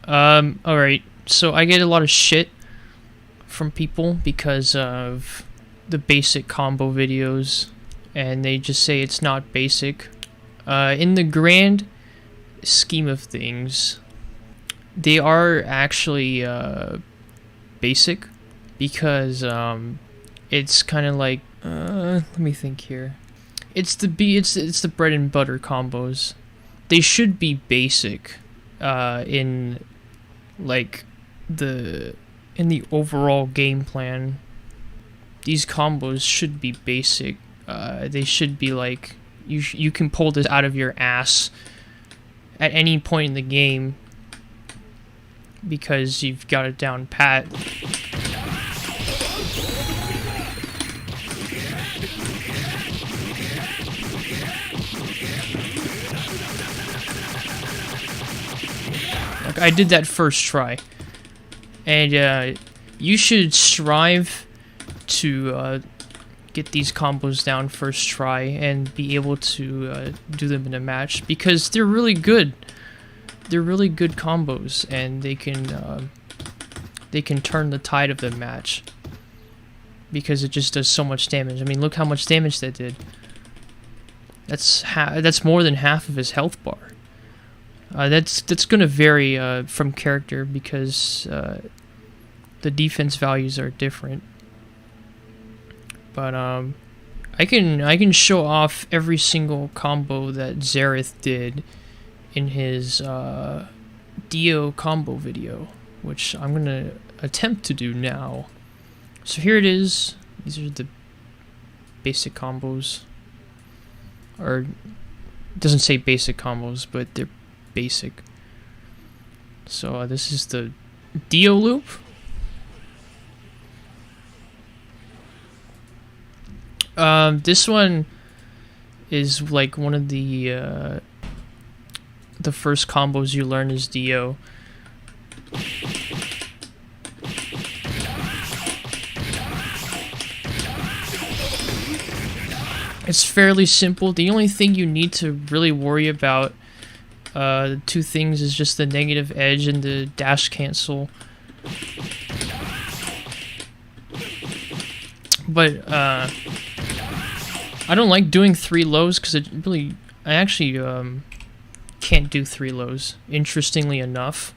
Alright, so I get a lot of shit from people because of the basic combo videos, and they just say it's not basic. In the grand scheme of things, they are actually basic because it's kind of like let me think here. It's the bread and butter combos. They should be basic in like in the overall game plan. These combos should be basic. They should be like you can pull this out of your ass at any point in the game because you've got it down pat. Like I did that first try, and you should strive to get these combos down first try and be able to do them in a match because they're really good. They're really good combos, and they can turn the tide of the match because it just does so much damage. I mean, look how much damage that did. That's more than half of his health bar. That's gonna vary from character because the defense values are different. But I can show off every single combo that Xerath did in his DIO combo video, which I'm gonna attempt to do now. So here it is. These are the basic combos, or it doesn't say basic combos, but they're basic. So this is the DIO loop. This one is like one of the first combos you learn is DIO. It's fairly simple. The only thing you need to really worry about, two things, is just the negative edge and the dash cancel. But I don't like doing 3 lows because I actually can't do 3 lows. Interestingly enough,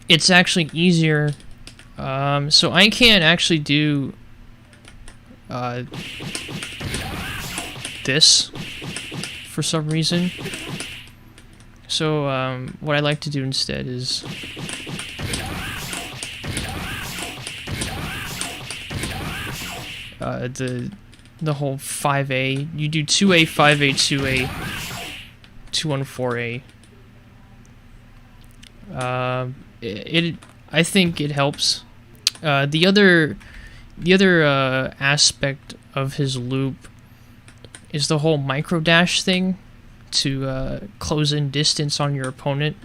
it's actually easier. So I can't actually do this for some reason. So what I like to do instead is the whole 5A. You do 2A, 5A, 2A, 214A. I think it helps. The other aspect of his loop is the whole micro dash thing to close in distance on your opponent.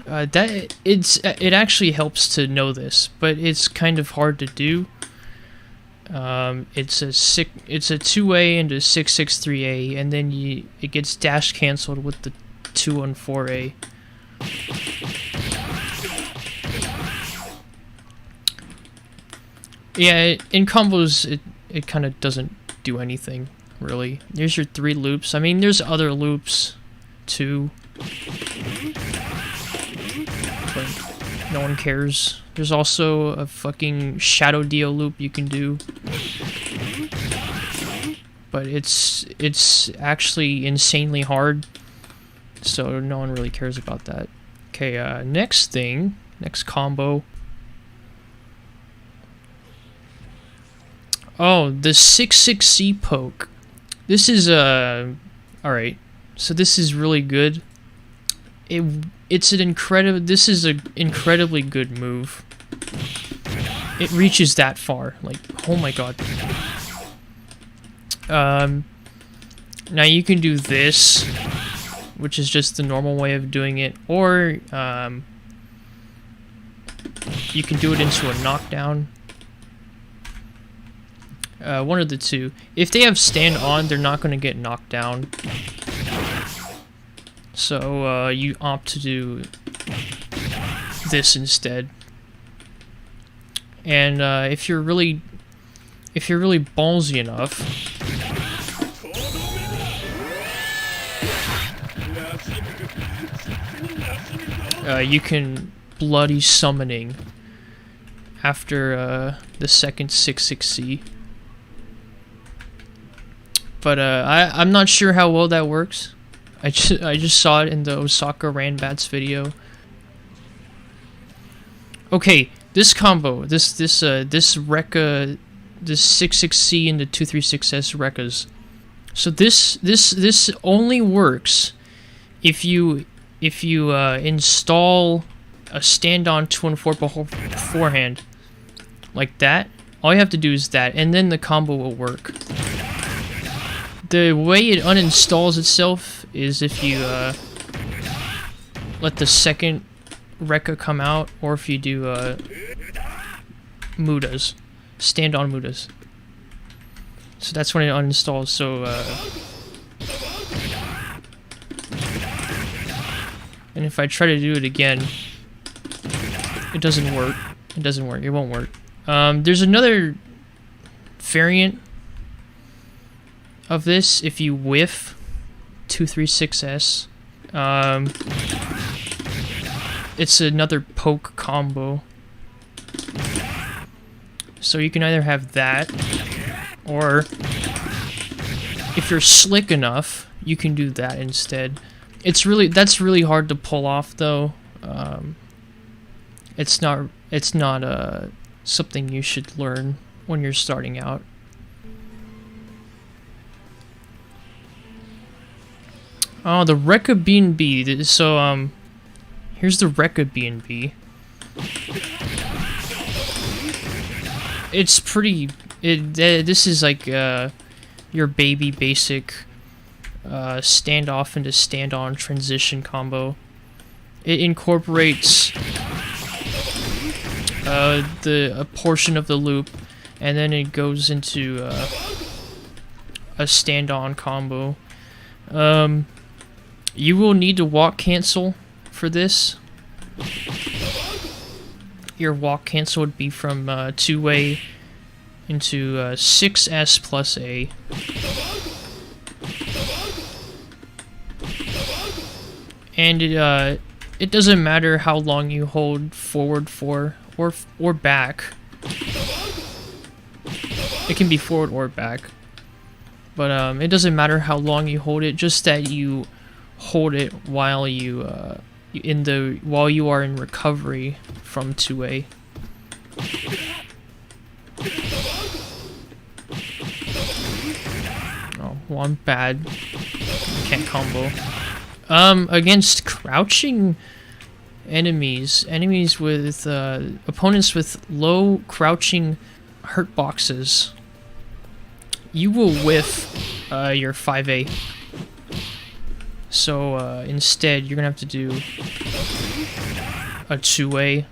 It actually helps to know this, but it's kind of hard to do. It's a 2A into 663A, and then it gets dash canceled with the 214A. Yeah, in combos it kind of doesn't do anything really. There's your 3 loops. I mean, there's other loops too, but no one cares. There's also a fucking shadow DIO loop you can do, but it's actually insanely hard, so no one really cares about that. Okay, next combo. Oh, the 6-6C poke. This is alright. So this is really good. This is an incredibly good move. It reaches that far. Like, oh my god. Now you can do this, which is just the normal way of doing it, or you can do it into a knockdown. One of the two. If they have stand on, they're not going to get knocked down. So you opt to do this instead. And if you're really ballsy enough, you can bloody summoning after the second 6-6C. But I'm not sure how well that works. I just saw it in the Osaka Ranbats video. Okay, this combo, this Rekka, this 6-6C and the 2-3-6S Rekkas. So this only works if you install a stand-on 2-4 beforehand, like that. All you have to do is that, and then the combo will work. The way it uninstalls itself is if you let the second Rekka come out, or if you do Mudas, stand-on Mudas. So that's when it uninstalls. So and if I try to do it again, it doesn't work. It doesn't work. It won't work. There's another variant of this. If you whiff 2-3-6S, it's another poke combo. So you can either have that, or if you're slick enough, you can do that instead. That's really hard to pull off though. It's not something you should learn when you're starting out. Oh, the Rekka B&B. So here's the Rekka B&B. It's pretty. This is like your baby basic standoff into stand-on transition combo. It incorporates a portion of the loop, and then it goes into a stand-on combo. You will need to walk cancel for this. Your walk cancel would be from 2A into 6S plus A. And it doesn't matter how long you hold forward for or back. It can be forward or back, but it doesn't matter how long you hold it. Just that you hold it while you while you are in recovery from 2A. Oh, well, I'm bad. Can't combo. Against crouching enemies with opponents with low crouching hurt boxes, you will whiff your 5A. So instead, you're gonna have to do a 2A.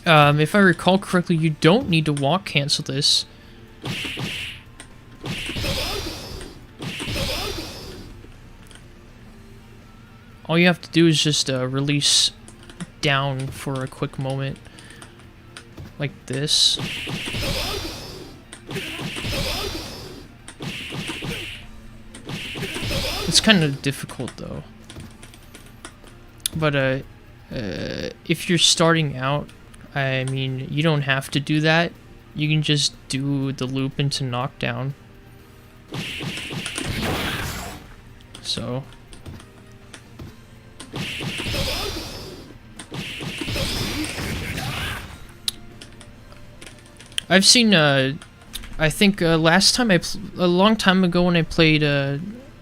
If I recall correctly, you don't need to walk cancel this. All you have to do is just release down for a quick moment, like this. It's kind of difficult though. But if you're starting out, I mean, you don't have to do that. You can just do the loop into knockdown. So I've seen I think last time a long time ago when I played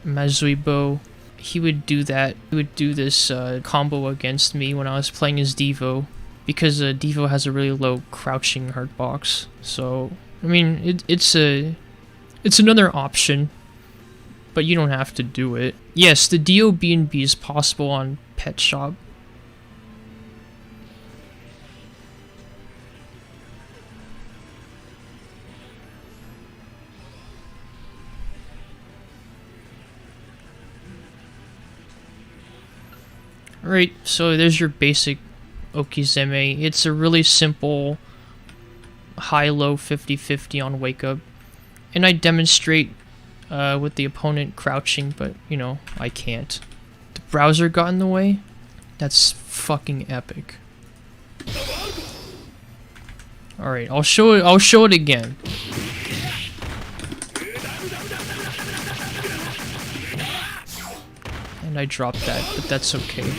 Mazuibo, he would do that. He would do this combo against me when I was playing as Devo, because Devo has a really low crouching hurt box. So I mean, it's another option, but you don't have to do it. Yes, the DIO B&B is possible on Pet Shop. Alright, so there's your basic Okizeme. It's a really simple high-low 50-50 on wake up. And I demonstrate with the opponent crouching, but, you know, I can't. The browser got in the way? That's fucking epic. Alright, I'll show it again. And I dropped that, but that's okay.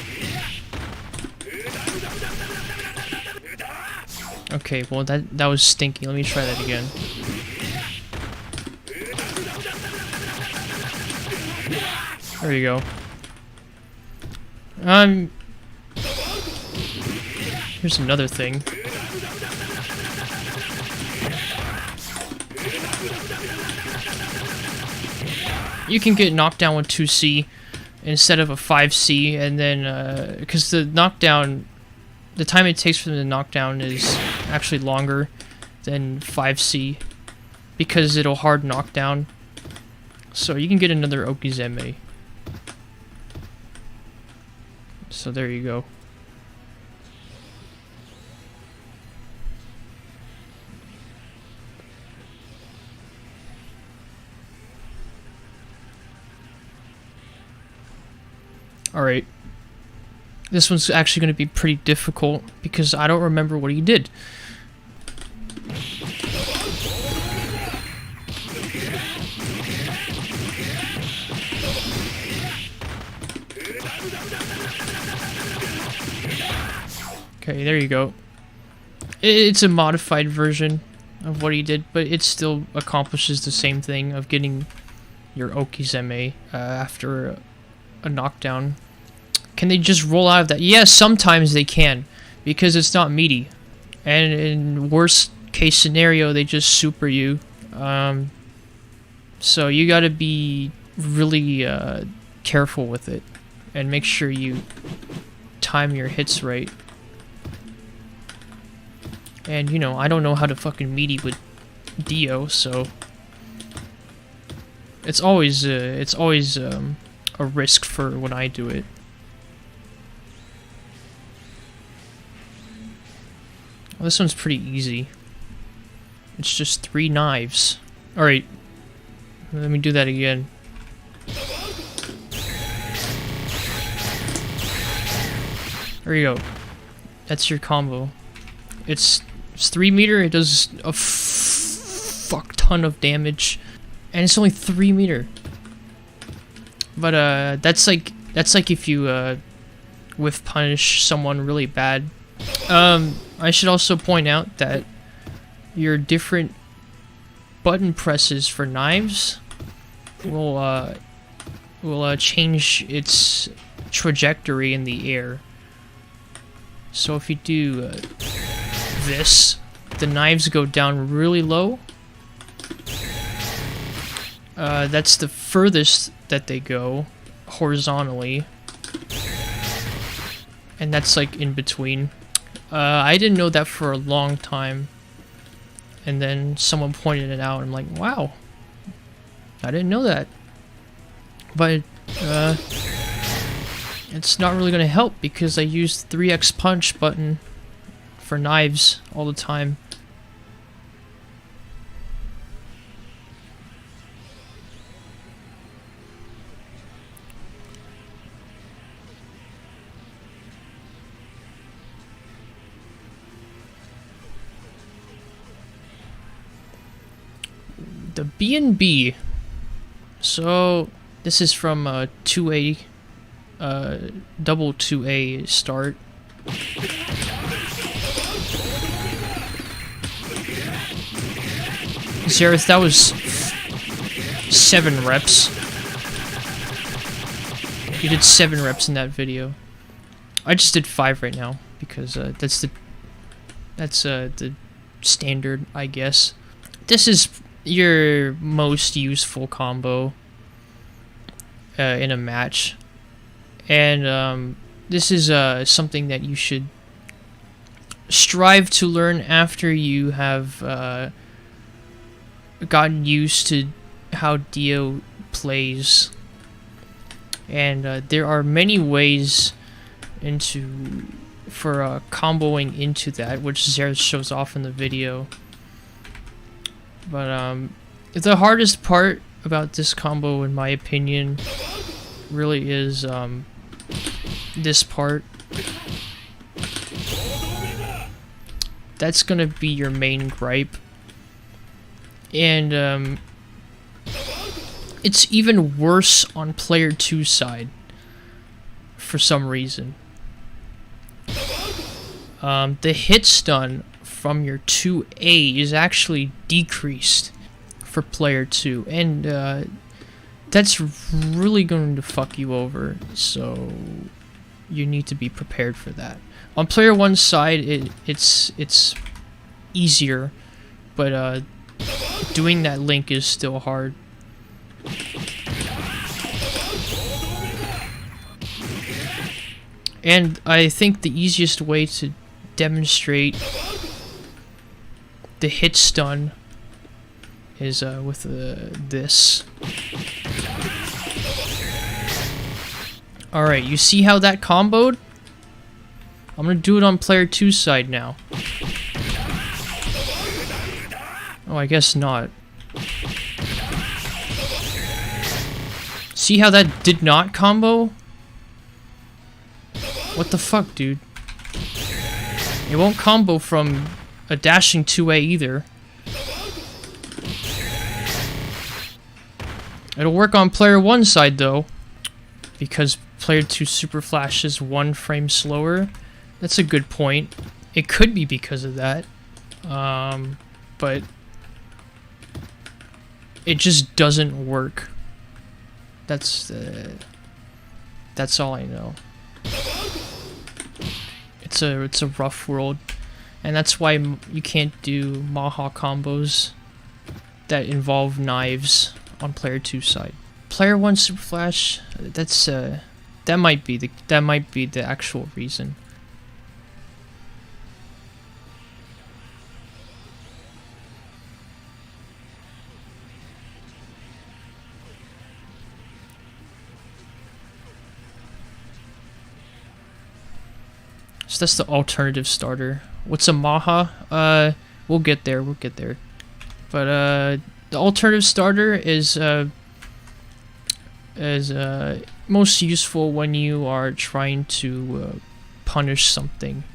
Okay, well that was stinky. Let me try that again. There you go. Here's another thing. You can get knocked down with 2C instead of a 5C, and then because the knockdown, the time it takes for the knockdown is actually longer than 5C because it'll hard knock down. So you can get another Okizeme. So there you go. Alright. This one's actually going to be pretty difficult because I don't remember what he did. Okay, there you go. It's a modified version of what he did, but it still accomplishes the same thing of getting your Okizeme after a knockdown. Can they just roll out of that? Yes, sometimes they can, because it's not meaty. And in worst case scenario, they just super you. So you gotta be really careful with it, and make sure you time your hits right. And you know, I don't know how to fucking meaty with DIO, so it's always a risk for when I do it. Well, this one's pretty easy. It's just 3 knives. Alright, let me do that again. There you go. That's your combo. It's 3 meter, it does a fuck ton of damage. And it's only 3 meter. But that's like if you whiff punish someone really bad. I should also point out that your different button presses for knives will change its trajectory in the air. So if you do this, the knives go down really low. That's the furthest that they go horizontally, and that's like in between. I didn't know that for a long time, and then someone pointed it out, and I'm like, wow, I didn't know that. But it's not really gonna help because I use 3x punch button for knives all the time. The B&B. So this is from 2A, double 2A start. Xerath, that was 7 reps. You did 7 reps in that video. I just did 5 right now because that's the standard, I guess. This is your most useful combo in a match, and this is something that you should strive to learn after you have gotten used to how DIO plays. And there are many ways comboing into that, which Zare shows off in the video. But the hardest part about this combo, in my opinion, really is this part. That's gonna be your main gripe, and it's even worse on player 2 side for some reason. The hit stun from your 2A is actually decreased for player 2, and that's really going to fuck you over, so you need to be prepared for that. On player 1's side, it's easier, but doing that link is still hard. And I think the easiest way to demonstrate the hit stun is with this. Alright, you see how that comboed? I'm gonna do it on player 2's side now. Oh, I guess not. See how that did not combo? What the fuck, dude? It won't combo from a dashing 2A either. It'll work on player 1's side though, because player 2 super flash is 1 frame slower. That's a good point. It could be because of that, but it just doesn't work. That's all I know. It's a rough world, and that's why you can't do Maha combos that involve knives on player 2's side. Player 1 super flash. That might be the actual reason. So that's the alternative starter. What's a Maha? We'll get there. But the alternative starter is most useful when you are trying to punish something.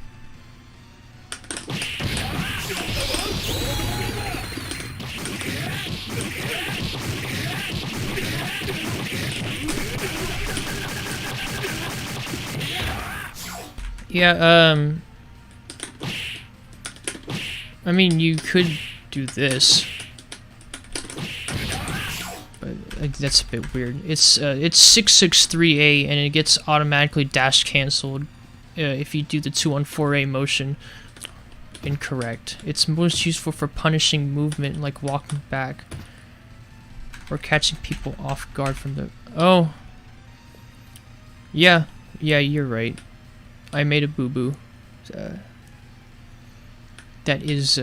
Yeah, I mean, you could do this, but that's a bit weird. It's 663A, and it gets automatically dash canceled if you do the 214A motion. Incorrect. It's most useful for punishing movement, like walking back, or catching people off guard from the... Oh. Yeah, you're right. I made a boo-boo. That's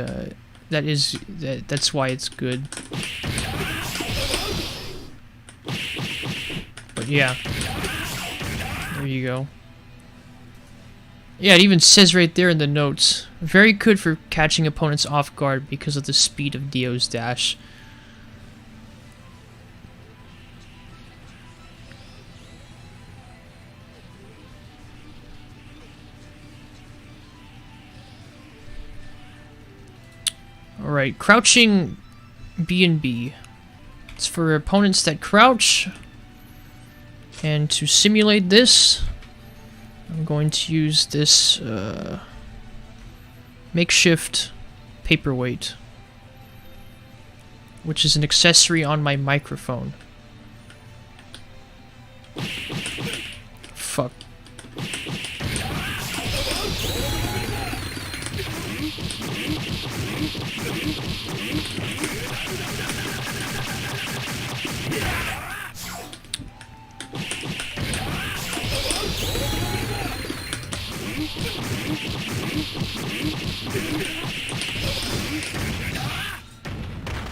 why it's good. But yeah, there you go. Yeah, it even says right there in the notes, very good for catching opponents off guard because of the speed of DIO's dash. Alright, crouching B&B. It's for opponents that crouch. And to simulate this, I'm going to use this makeshift paperweight, which is an accessory on my microphone. Fuck.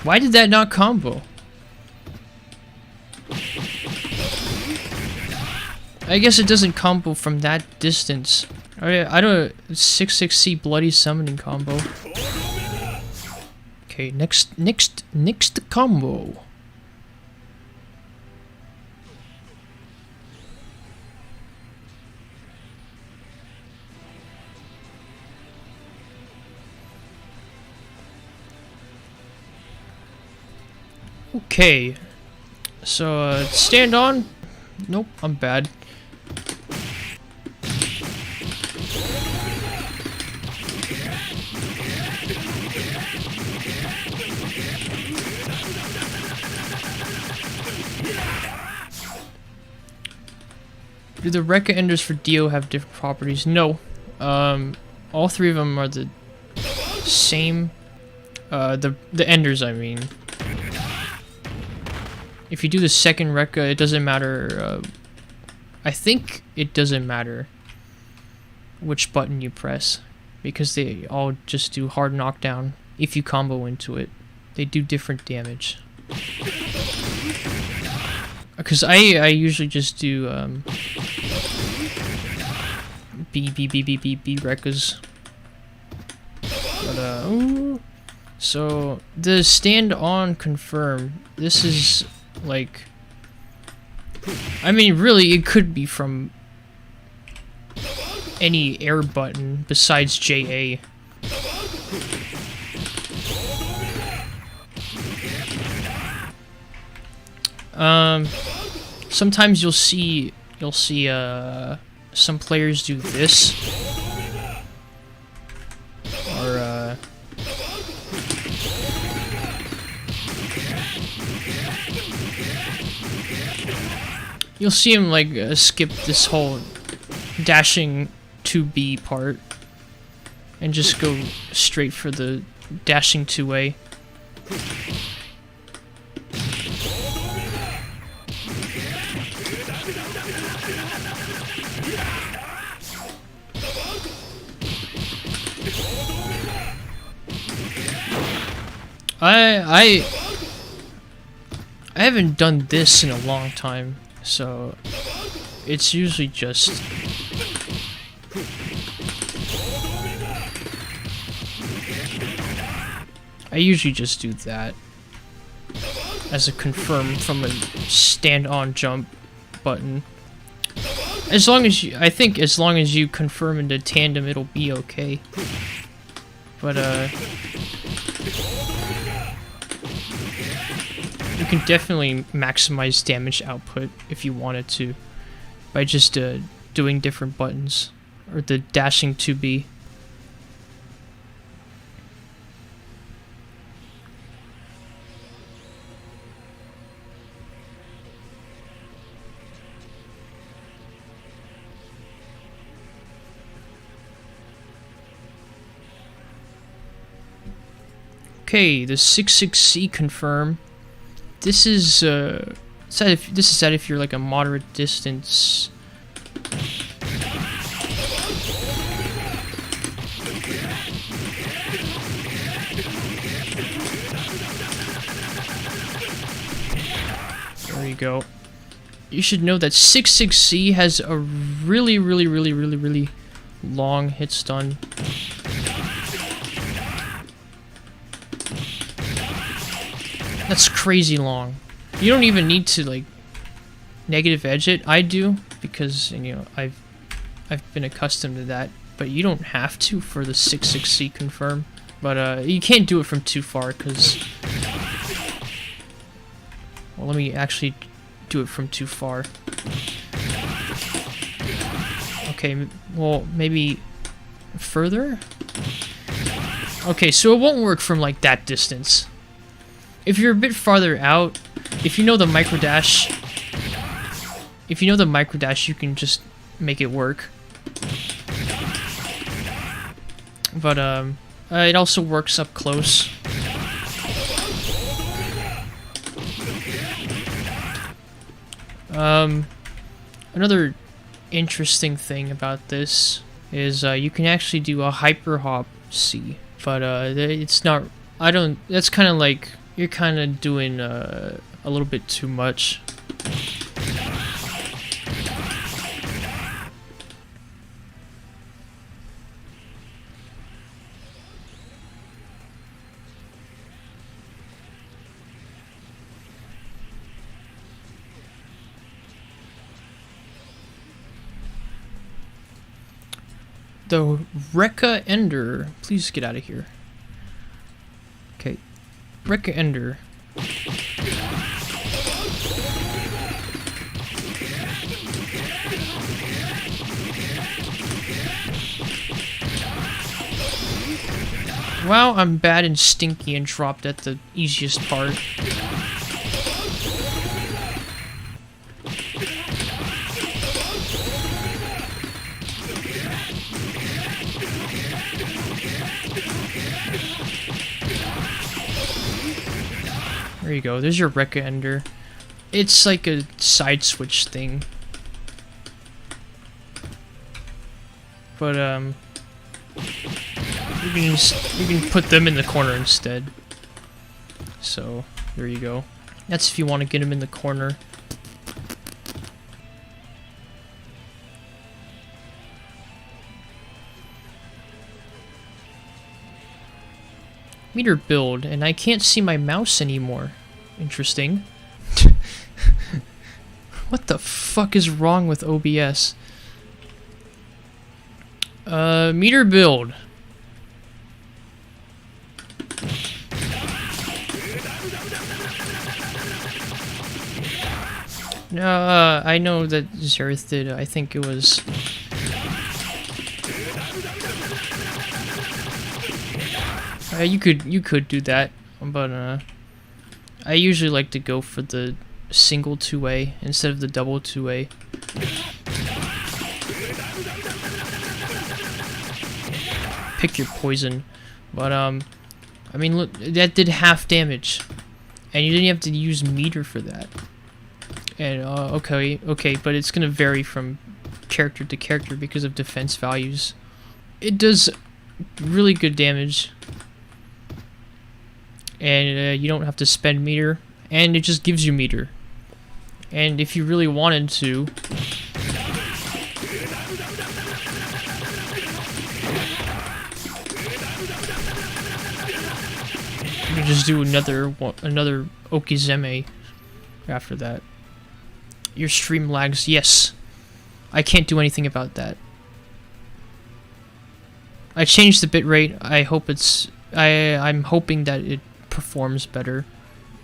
Why did that not combo? I guess it doesn't combo from that distance. I don't 6-6C bloody summoning combo. Okay, next combo. Okay, so stand on. Nope, I'm bad. Do the Rekka enders for DIO have different properties? No. All three of them are the same. The enders, I mean. If you do the second Rekka, it doesn't matter. I think it doesn't matter which button you press, because they all just do hard knockdown. If you combo into it, they do different damage. Because I usually just do B Rekkas. But ooh. So the stand on confirm. This is like, I mean, really, it could be from any air button besides JA. Sometimes you'll see some players do this, or you'll see him like skip this whole dashing 2B part and just go straight for the dashing 2A. I haven't done this in a long time, so it's usually just I usually just do that as a confirm from a stand on jump button. As long as you, I think as long as you confirm into tandem, it'll be okay. But you can definitely maximize damage output if you wanted to by just doing different buttons, or the dashing 2B. Okay, the 6-6C confirm. This is said if you're like a moderate distance. There you go. You should know that 6-6C has a really long hit stun. That's crazy long. You don't even need to like negative edge it. I do, because, you know, I've been accustomed to that, but you don't have to for the 6-6C confirm. But you can't do it from too far, because, well, let me actually do it from too far. Okay, well, maybe further? Okay, so it won't work from like that distance. If you're a bit farther out, if you know the micro dash, you can just make it work. But it also works up close. Another interesting thing about this is you can actually do a hyper hop C, but it's not. That's kind of like, you're kind of doing a little bit too much. The Rekka Ender. Please get out of here. Okay. Rekka Ender. Wow, I'm bad and stinky and dropped at the easiest part. There you go, there's your Rekka Ender. It's like a side switch thing. But, you can put them in the corner instead. So, there you go. That's if you want to get them in the corner. Meter build, and I can't see my mouse anymore. Interesting. What the fuck is wrong with OBS? Meter build. I know that Zereth did. I think it was... you could do that, but I usually like to go for the single two-way instead of the double two-way. Pick your poison, but I mean, look, that did half damage, and you didn't have to use meter for that. And okay, but it's gonna vary from character to character because of defense values. It does really good damage, and you don't have to spend meter, and it just gives you meter. And if you really wanted to, you can just do another Okizeme after that. Your stream lags. Yes. I can't do anything about that. I changed the bitrate. I hope it's... I'm hoping that it performs better.